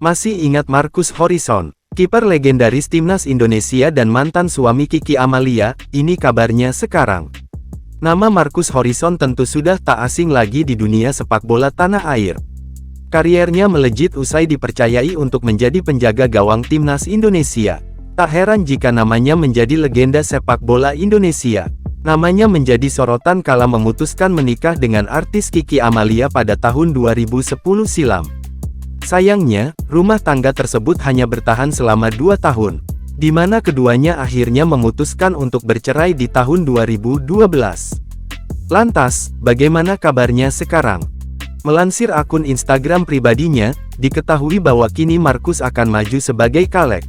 Masih ingat Marcus Horizon, kiper legendaris timnas Indonesia dan mantan suami Kiki Amalia? Ini kabarnya sekarang. Nama Marcus Horizon tentu sudah tak asing lagi di dunia sepak bola tanah air. Kariernya melejit usai dipercayai untuk menjadi penjaga gawang timnas Indonesia. Tak heran jika namanya menjadi legenda sepak bola Indonesia. Namanya menjadi sorotan kala memutuskan menikah dengan artis Kiki Amalia pada tahun 2010 silam. Sayangnya, rumah tangga tersebut hanya bertahan selama 2 tahun, di mana keduanya akhirnya memutuskan untuk bercerai di tahun 2012. Lantas, bagaimana kabarnya sekarang? Melansir akun Instagram pribadinya, diketahui bahwa kini Marcus akan maju sebagai caleg.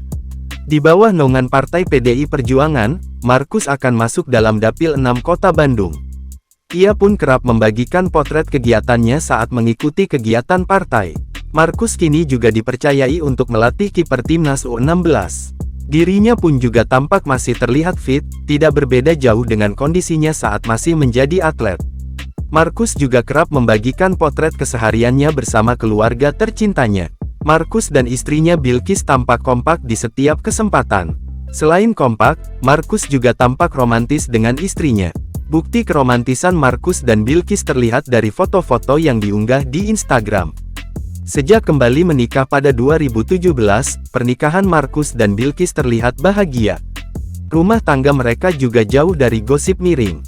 Di bawah naungan Partai PDI Perjuangan, Marcus akan masuk dalam Dapil 6 Kota Bandung. Ia pun kerap membagikan potret kegiatannya saat mengikuti kegiatan partai. Marcus kini juga dipercayai untuk melatih kiper timnas U16. Dirinya pun juga tampak masih terlihat fit, tidak berbeda jauh dengan kondisinya saat masih menjadi atlet. Marcus juga kerap membagikan potret kesehariannya bersama keluarga tercintanya. Marcus dan istrinya Bilqis tampak kompak di setiap kesempatan. Selain kompak, Marcus juga tampak romantis dengan istrinya. Bukti keromantisan Marcus dan Bilqis terlihat dari foto-foto yang diunggah di Instagram. Sejak kembali menikah pada 2017, pernikahan Marcus dan Bilqis terlihat bahagia. Rumah tangga mereka juga jauh dari gosip miring.